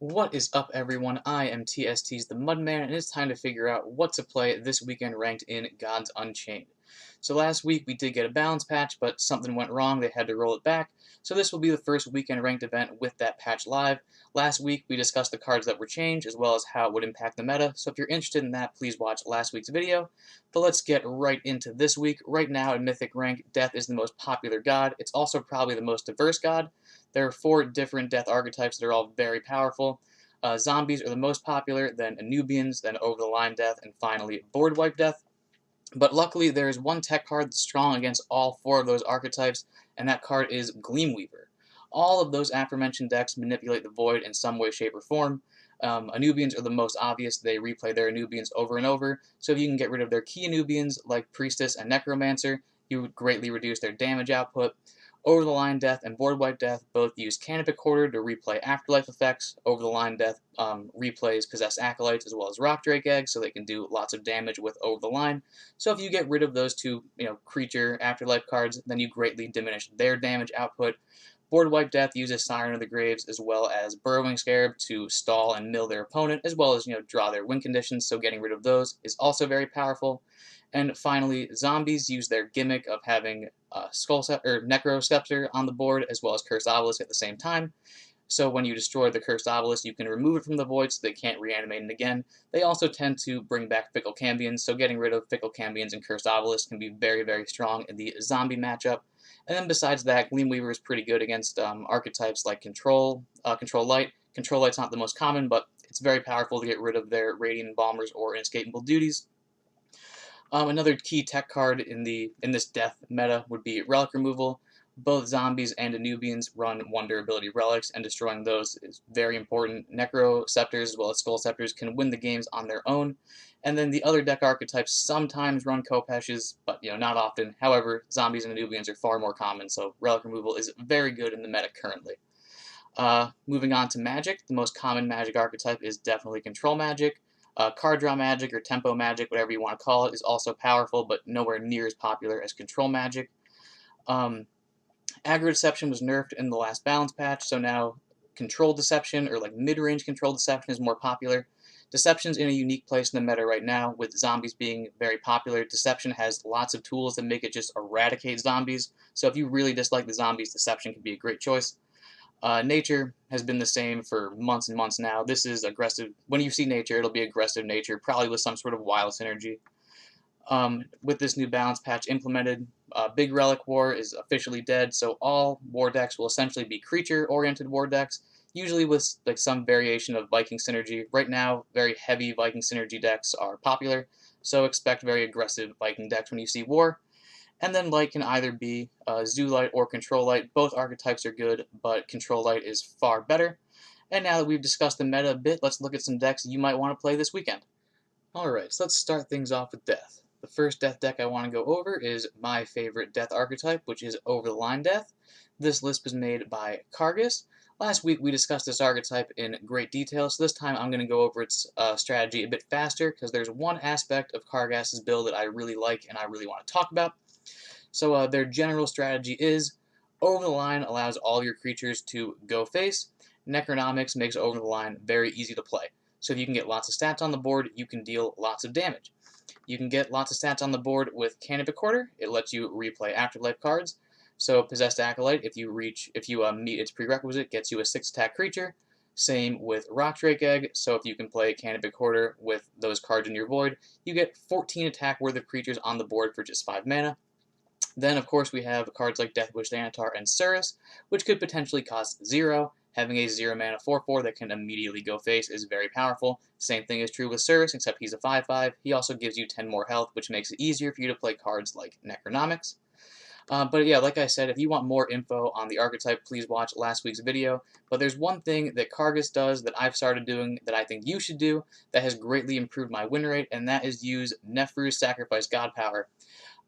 What is up, everyone? I am TST's the Mudman, and it's time to figure out what to play this weekend ranked in Gods Unchained. So last week we did get a balance patch, but something went wrong, they had to roll it back, so this will be the first weekend ranked event with that patch live. Last week we discussed the cards that were changed, as well as how it would impact the meta, so if you're interested in that, please watch last week's video. But let's get right into this week. Right now in Mythic rank, Death is the most popular god. It's also probably the most diverse god. There are 4 different Death archetypes that are all very powerful. Zombies are the most popular, then Nubians, then over-the-line Death, and finally board wipe Death. But luckily, there is one tech card that's strong against all 4 of those archetypes, and that card is Gleamweaver. All of those aforementioned decks manipulate the Void in some way, shape, or form. Anubians are the most obvious. They replay their Anubians over and over, so if you can get rid of their key Anubians, like Priestess and Necromancer, you would greatly reduce their damage output. Over-the-line Death and Board Wipe Death both use Canopy Quarter to replay Afterlife effects. Over-the-line Death replays Possessed Acolytes as well as Rock Drake Eggs, so they can do lots of damage with over-the-line. So if you get rid of those 2, creature Afterlife cards, then you greatly diminish their damage output. Board Wipe Death uses Siren of the Graves as well as Burrowing Scarab to stall and mill their opponent, as well as draw their win conditions. So getting rid of those is also very powerful. And finally, Zombies use their gimmick of having Necro Scepter on the board as well as Cursed Obelisk at the same time. So when you destroy the Cursed Obelisk, you can remove it from the Void so they can't reanimate it again. They also tend to bring back Fickle Cambions, so getting rid of Fickle Cambions and Cursed Obelisk can be very, very strong in the zombie matchup. And then besides that, Gleamweaver is pretty good against archetypes like Control Light. Control Light's not the most common, but it's very powerful to get rid of their Radiant Bombers or Inescapable Duties. Another key tech card in this Death meta would be Relic Removal. Both Zombies and Anubians run 1 durability relics, and destroying those is very important. Necro Scepters as well as Skull Scepters can win the games on their own. And then the other deck archetypes sometimes run Kopeshes, but not often. However, Zombies and Anubians are far more common, so Relic Removal is very good in the meta currently. Moving on to Magic, the most common Magic archetype is definitely Control Magic. Card Draw Magic or Tempo Magic, whatever you want to call it, is also powerful, but nowhere near as popular as Control Magic. Aggro Deception was nerfed in the last balance patch, so now Control Deception, or like mid-range Control Deception, is more popular. Deception's in a unique place in the meta right now, with Zombies being very popular. Deception has lots of tools that make it just eradicate Zombies, so if you really dislike the Zombies, Deception can be a great choice. Nature has been the same for months and months now. This is aggressive. When you see Nature, it'll be aggressive Nature, probably with some sort of wild synergy. With this new balance patch implemented, Big Relic War is officially dead, so all war decks will essentially be creature-oriented war decks, usually with like some variation of Viking synergy. Right now, very heavy Viking synergy decks are popular, so expect very aggressive Viking decks when you see war. And then Light can either be Zoo Light or Control Light. Both archetypes are good, but Control Light is far better. And now that we've discussed the meta a bit, let's look at some decks you might want to play this weekend. Alright, so let's start things off with Death. The first Death deck I want to go over is my favorite Death archetype, which is Over-the-Line Death. This list was made by Kargus. Last week we discussed this archetype in great detail, so this time I'm going to go over its strategy a bit faster, because there's one aspect of Kargas's build that I really like and I really want to talk about. So their general strategy is Over the Line allows all your creatures to go face. Necronomics makes Over the Line very easy to play. So if you can get lots of stats on the board, you can deal lots of damage. You can get lots of stats on the board with Canopy Quarter. It lets you replay Afterlife cards. So Possessed Acolyte, if you meet its prerequisite, gets you a 6-attack creature. Same with Rock Drake Egg, so if you can play Canopy Quarter with those cards in your Void, you get 14 attack worth of creatures on the board for just 5 mana. Then, of course, we have cards like Deathwish Thanatar and Surus, which could potentially cost 0. Having a 0-mana 4/4 that can immediately go face is very powerful. Same thing is true with Surus, except he's a 5/5. He also gives you 10 more health, which makes it easier for you to play cards like Necronomics. But yeah, like I said, if you want more info on the archetype, please watch last week's video. But there's one thing that Kargus does that I've started doing that I think you should do that has greatly improved my win rate, and that is use Nephru's Sacrifice God Power.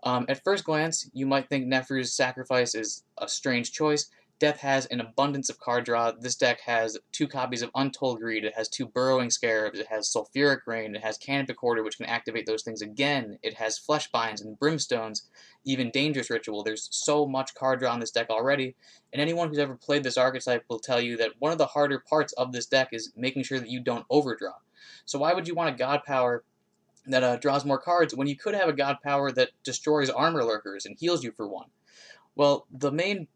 At first glance, you might think Nephru's Sacrifice is a strange choice. Death has an abundance of card draw. This deck has 2 copies of Untold Greed, it has 2 Burrowing Scarabs, it has Sulfuric Rain, it has Canopy Quarter, which can activate those things again, it has Fleshbinds and Brimstones, even Dangerous Ritual. There's so much card draw in this deck already, and anyone who's ever played this archetype will tell you that one of the harder parts of this deck is making sure that you don't overdraw. So why would you want a God Power that draws more cards when you could have a God Power that destroys Armor Lurkers and heals you for 1? Well, the main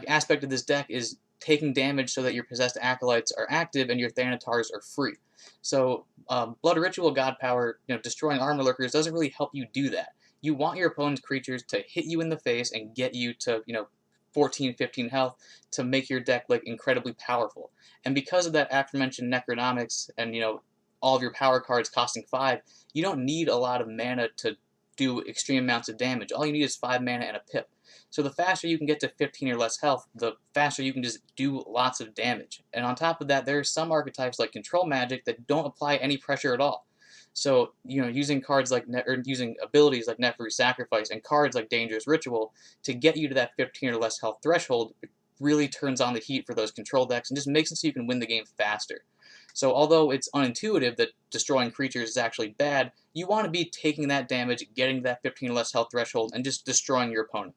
aspect of this deck is taking damage so that your Possessed Acolytes are active and your Thanatars are free. So Blood Ritual God Power, destroying Armor Lurkers doesn't really help you do that. You want your opponent's creatures to hit you in the face and get you to 14, 15 health to make your deck incredibly powerful. And because of that aforementioned Necronomics and all of your power cards costing 5, you don't need a lot of mana to do extreme amounts of damage. All you need is 5 mana and a pip. So the faster you can get to 15 or less health, the faster you can just do lots of damage. And on top of that, there are some archetypes like Control Magic that don't apply any pressure at all. So, using cards like using abilities like Nephru's Sacrifice and cards like Dangerous Ritual to get you to that 15 or less health threshold really turns on the heat for those control decks and just makes it so you can win the game faster. So although it's unintuitive that destroying creatures is actually bad, you want to be taking that damage, getting to that 15 or less health threshold, and just destroying your opponent.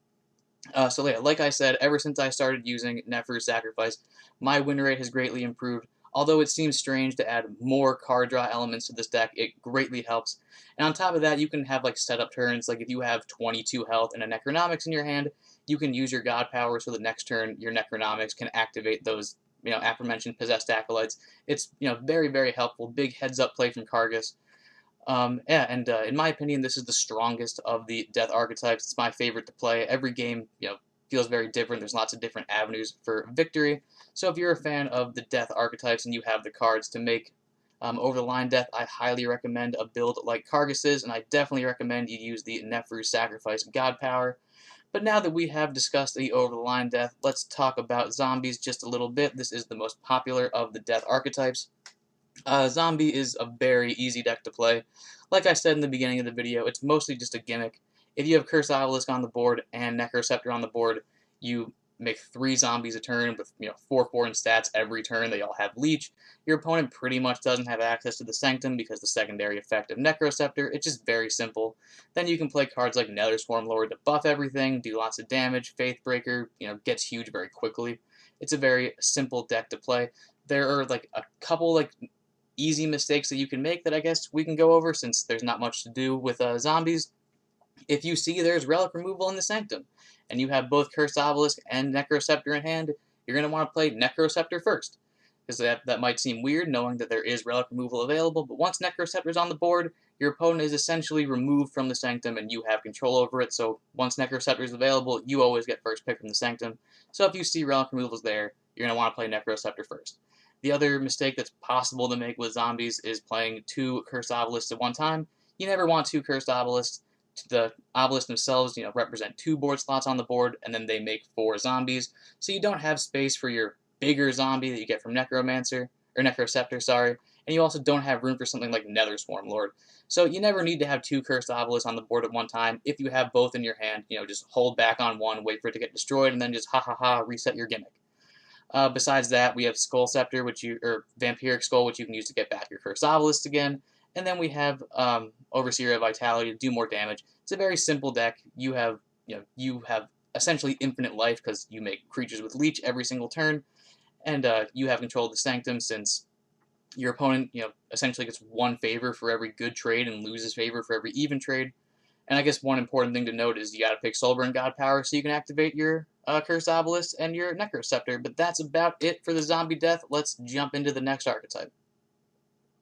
So yeah, like I said, ever since I started using Nephru's Sacrifice, my win rate has greatly improved. Although it seems strange to add more card draw elements to this deck, it greatly helps. And on top of that, you can have setup turns, like if you have 22 health and a Necronomics in your hand, you can use your God Power so the next turn your Necronomics can activate those aforementioned Possessed Acolytes. It's very, very helpful. Big heads up play from Kargus. Yeah, and in my opinion, this is the strongest of the Death archetypes. It's my favorite to play. Every game, feels very different. There's lots of different avenues for victory. So if you're a fan of the Death archetypes and you have the cards to make over-the-line Death, I highly recommend a build like Kargus's, and I definitely recommend you use the Nephru's Sacrifice God Power. But now that we have discussed the over-the-line Death, let's talk about zombies just a little bit. This is the most popular of the Death archetypes. Zombie is a very easy deck to play. Like I said in the beginning of the video, it's mostly just a gimmick. If you have Curse Obelisk on the board and Necroceptor on the board, you make 3 zombies a turn with 4/4 in stats every turn. They all have Leech. Your opponent pretty much doesn't have access to the Sanctum because the secondary effect of Necroceptor. It's just very simple. Then you can play cards like Nether Swarm Lord to buff everything, do lots of damage. Faithbreaker, gets huge very quickly. It's a very simple deck to play. There are a couple easy mistakes that you can make that I guess we can go over since there's not much to do with zombies. If you see there's Relic Removal in the Sanctum, and you have both Cursed Obelisk and Necroceptor in hand, you're going to want to play Necroceptor first. Because that might seem weird, knowing that there is Relic Removal available, but once Necroceptor's on the board, your opponent is essentially removed from the Sanctum and you have control over it, so once Necroceptor is available, you always get first pick from the Sanctum. So if you see Relic Removals there, you're going to want to play Necroceptor first. The other mistake that's possible to make with zombies is playing 2 Cursed Obelisks at one time. You never want 2 Cursed Obelisks. The obelisks themselves, represent 2 board slots on the board, and then they make 4 zombies. So you don't have space for your bigger zombie that you get from Necroceptor, sorry. And you also don't have room for something like Nether Swarm Lord. So you never need to have 2 Cursed Obelisks on the board at one time. If you have both in your hand, just hold back on one, wait for it to get destroyed, and then just reset your gimmick. Besides that, we have Skull Scepter, or Vampiric Skull, which you can use to get back your Cursed Obelisks again. And then we have Overseer of Vitality to do more damage. It's a very simple deck. You have essentially infinite life because you make creatures with Leech every single turn, and you have control of the Sanctum since your opponent essentially gets 1 favor for every good trade and loses favor for every even trade. And I guess one important thing to note is you got to pick Soulburn God Power so you can activate your Cursed Obelisk and your Necroceptor. But that's about it for the zombie death. Let's jump into the next archetype.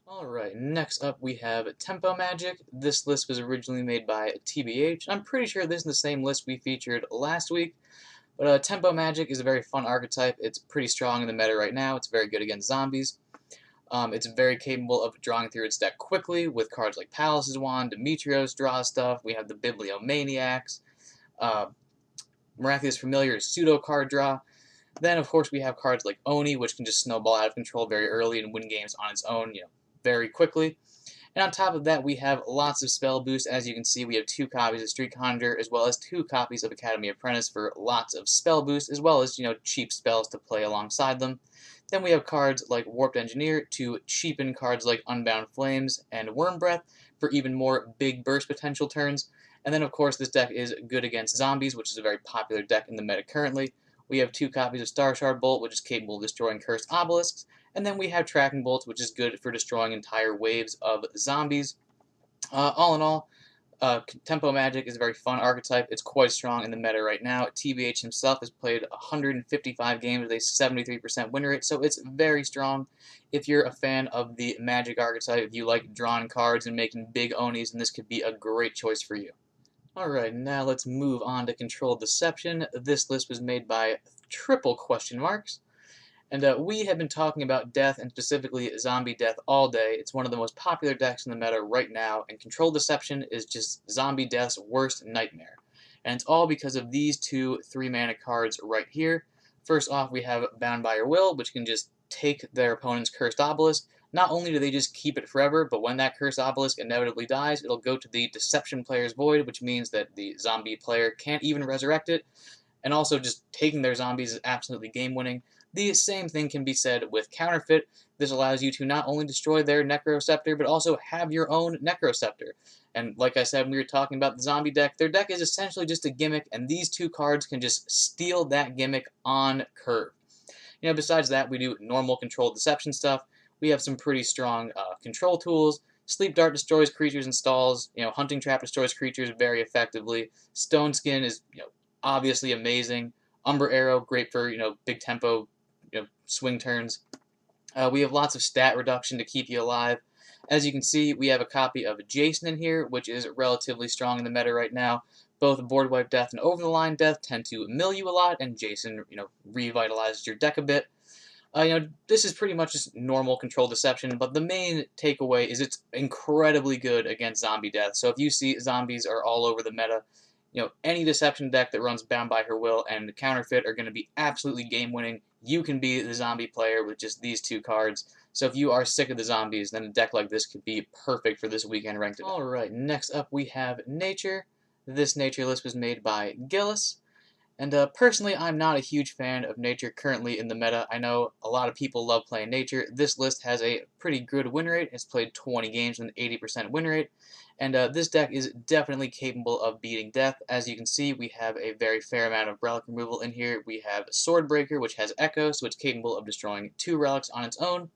Alright, next up we have Tempo Magic. This list was originally made by TBH. I'm pretty sure this is the same list we featured last week. But Tempo Magic is a very fun archetype. It's pretty strong in the meta right now. It's very good against zombies. It's very capable of drawing through its deck quickly with cards like Palace's Wand, Demetrios draws stuff. We have the Bibliomaniacs. Miraculous Familiar is pseudo card draw. Then, of course, we have cards like Oni, which can just snowball out of control very early and win games on its own, very quickly. And on top of that, we have lots of spell boosts. As you can see, we have 2 copies of Street Conjure, as well as 2 copies of Academy Apprentice for lots of spell boosts, as well as, cheap spells to play alongside them. Then we have cards like Warped Engineer to cheapen cards like Unbound Flames and Worm Breath for even more big burst potential turns. And then, of course, this deck is good against zombies, which is a very popular deck in the meta currently. We have 2 copies of Star Shard Bolt, which is capable of destroying cursed obelisks. And then we have Tracking Bolts, which is good for destroying entire waves of zombies. All in all, Tempo Magic is a very fun archetype. It's quite strong in the meta right now. TBH himself has played 155 games with a 73% win rate, so it's very strong. If you're a fan of the Magic archetype, if you like drawing cards and making big Onis, then this could be a great choice for you. Alright, now let's move on to Controlled Deception. This list was made by triple question marks. And we have been talking about death, and specifically zombie death, all day. It's one of the most popular decks in the meta right now, and Controlled Deception is just zombie death's worst nightmare. And it's all because of these 2 3-mana cards right here. First off, we have Bound by Your Will, which can just take their opponent's Cursed Obelisk. Not only do they just keep it forever, but when that Cursed Obelisk inevitably dies, it'll go to the Deception player's Void, which means that the zombie player can't even resurrect it. And also, just taking their zombies is absolutely game-winning. The same thing can be said with Counterfeit. This allows you to not only destroy their Necroceptor, but also have your own Necroceptor. And like I said when we were talking about the zombie deck, their deck is essentially just a gimmick, and these 2 cards can just steal that gimmick on curve. Besides that, we do normal Controlled Deception stuff. We have some pretty strong control tools. Sleep Dart destroys creatures and stalls. Hunting Trap destroys creatures very effectively. Stone Skin is, obviously amazing. Umber Arrow, great for, big tempo, swing turns. We have lots of stat reduction to keep you alive. As you can see, we have a copy of Jason in here, which is relatively strong in the meta right now. Both Board Wipe Death and Over the Line Death tend to mill you a lot, and Jason, revitalizes your deck a bit. This is pretty much just normal Controlled Deception, but the main takeaway is it's incredibly good against zombie death. So if you see zombies are all over the meta, any Deception deck that runs Bound by Her Will and Counterfeit are going to be absolutely game-winning. You can be the zombie player with just these 2 cards. So if you are sick of the zombies, then a deck like this could be perfect for this weekend ranked event. Alright, next up we have Nature. This Nature list was made by Gillis. And personally, I'm not a huge fan of Nature currently in the meta. I know a lot of people love playing Nature. This list has a pretty good win rate. It's played 20 games with an 80% win rate. And this deck is definitely capable of beating death. As you can see, we have a very fair amount of relic removal in here. We have Swordbreaker, which has Echo, so it's capable of destroying 2 relics on its own.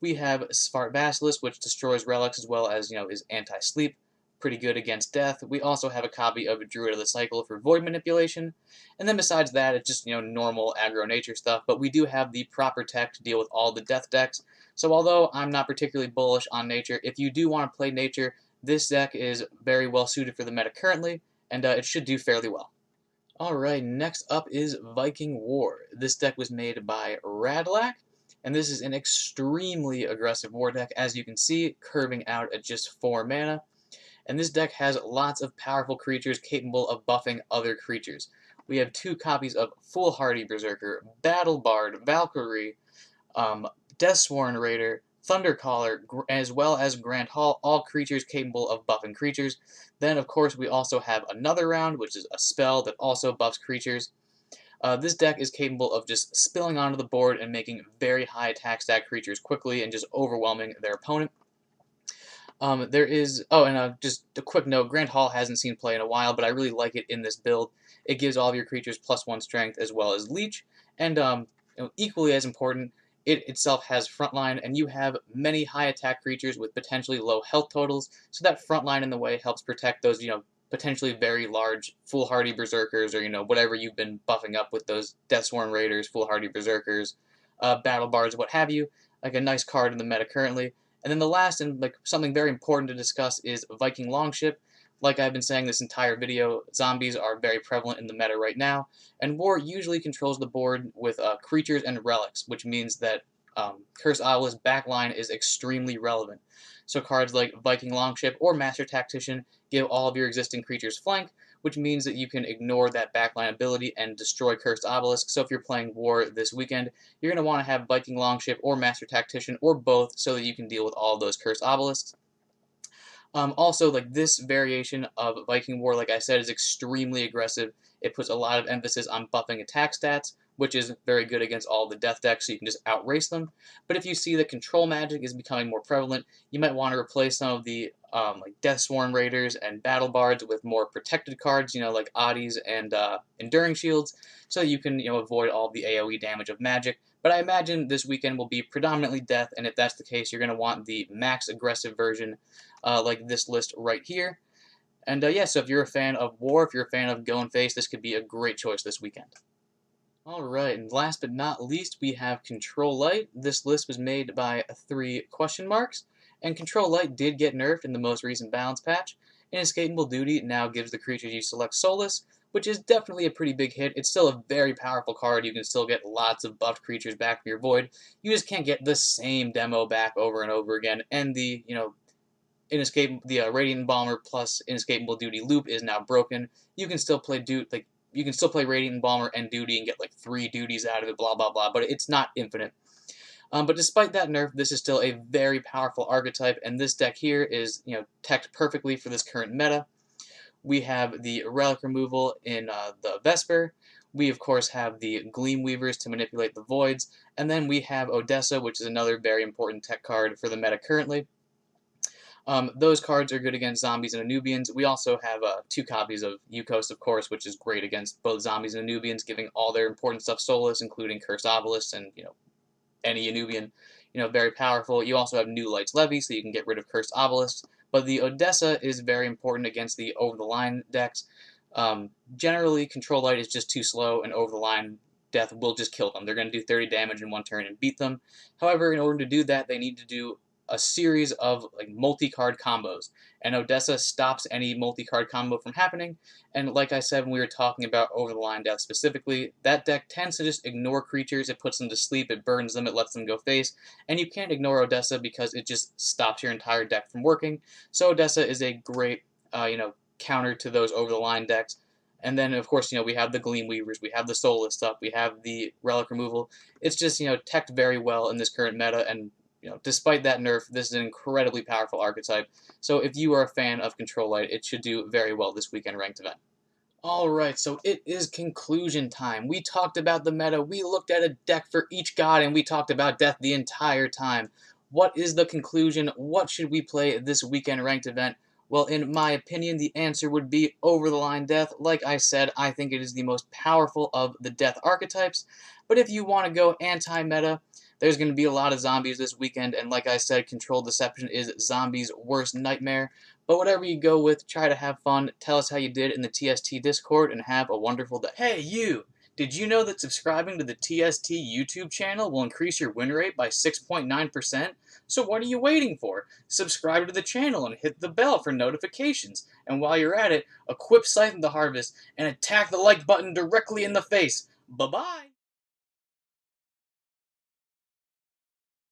We have Svart Basilisk, which destroys relics as well as, is anti-sleep. Pretty good against death. We also have a copy of Druid of the Cycle for void manipulation. And then besides that, it's just, normal aggro nature stuff. But we do have the proper tech to deal with all the death decks. So although I'm not particularly bullish on Nature, if you do want to play Nature, this deck is very well suited for the meta currently, and it should do fairly well. Alright, next up is Viking War. This deck was made by Radlac, and this is an extremely aggressive war deck, as you can see, curving out at just 4 mana. And this deck has lots of powerful creatures capable of buffing other creatures. We have 2 copies of Foolhardy Berserker, Battle Bard, Valkyrie, Deathsworn Raider, Thundercaller, as well as Grand Hall, all creatures capable of buffing creatures. Then, of course, we also have another round, which is a spell that also buffs creatures. This deck is capable of just spilling onto the board and making very high attack stat creatures quickly and just overwhelming their opponent. Just a quick note, Grand Hall hasn't seen play in a while, but I really like it in this build. It gives all of your creatures +1 strength as well as leech, and equally as important, it itself has frontline, and you have many high attack creatures with potentially low health totals, so that frontline in the way helps protect those, potentially very large Foolhardy Berserkers, or, whatever you've been buffing up with those Deathsworn Raiders, Foolhardy Berserkers, Battle Bards, what have you, like a nice card in the meta currently. And then the last, and something very important to discuss, is Viking Longship. Like I've been saying this entire video, zombies are very prevalent in the meta right now, and War usually controls the board with creatures and relics, which means that Cursed Obelisk backline is extremely relevant. So cards like Viking Longship or Master Tactician give all of your existing creatures flank, which means that you can ignore that backline ability and destroy Cursed Obelisk. So if you're playing War this weekend, you're going to want to have Viking Longship or Master Tactician or both so that you can deal with all of those Cursed Obelisks. Also, like this variation of Viking War, like I said, is extremely aggressive. It puts a lot of emphasis on buffing attack stats, which is very good against all the death decks, so you can just outrace them. But if you see that control magic is becoming more prevalent, you might want to replace some of the like Death Sworn Raiders and Battle Bards with more protected cards, like Oddies and Enduring Shields, so you can avoid all the AoE damage of magic. But I imagine this weekend will be predominantly death, and if that's the case, you're going to want the max aggressive version, like this list right here. And yeah, so if you're a fan of War, if you're a fan of going face, this could be a great choice this weekend. Alright, and last but not least, we have Control Light. This list was made by 3 question marks, and Control Light did get nerfed in the most recent balance patch. Inescapable Duty now gives the creatures you select Soulless, which is definitely a pretty big hit. It's still a very powerful card. You can still get lots of buffed creatures back from your Void. You just can't get the same demo back over and over again, and the, Radiant Bomber plus Inescapable Duty loop is now broken. You can still play you can still play Radiant Bomber and Duty and get like 3 duties out of it, blah blah blah, but it's not infinite. But despite that nerf, this is still a very powerful archetype, and this deck here is teched perfectly for this current meta. We have the Relic removal in the Vesper. We of course have the Gleam Weavers to manipulate the Voids, and then we have Odessa, which is another very important tech card for the meta currently. Those cards are good against zombies and Anubians. We also have 2 copies of Yukos, of course, which is great against both zombies and Anubians, giving all their important stuff soulless, including Cursed Obelisks and any Anubian, very powerful. You also have New Light's Levy, so you can get rid of Cursed Obelisks. But the Odessa is very important against the over-the-line decks. Generally, Control Light is just too slow, and over-the-line death will just kill them. They're going to do 30 damage in 1 turn and beat them. However, in order to do that, they need to do a series of like multi-card combos, and Odessa stops any multi-card combo from happening. And like I said when we were talking about over-the-line death specifically, that deck tends to just ignore creatures. It puts them to sleep, it burns them, it lets them go face, and you can't ignore Odessa because it just stops your entire deck from working. So Odessa is a great counter to those over-the-line decks. And then, of course, we have the Gleam Weavers, we have the Soulless stuff, we have the Relic removal. It's just, teched very well in this current meta, and despite that nerf, this is an incredibly powerful archetype. So if you are a fan of Control Light, it should do very well this weekend ranked event. Alright, so it is conclusion time. We talked about the meta, we looked at a deck for each god, and we talked about death the entire time. What is the conclusion? What should we play this weekend ranked event? Well, in my opinion, the answer would be Over-the-Line Death. Like I said, I think it is the most powerful of the death archetypes. But if you want to go anti-meta, there's going to be a lot of zombies this weekend, and like I said, Controlled Deception is zombies' worst nightmare. But whatever you go with, try to have fun, tell us how you did in the TST Discord, and have a wonderful day. Hey, you! Did you know that subscribing to the TST YouTube channel will increase your win rate by 6.9%? So what are you waiting for? Subscribe to the channel and hit the bell for notifications. And while you're at it, equip Scythe of the Harvest and attack the like button directly in the face. Bye-bye!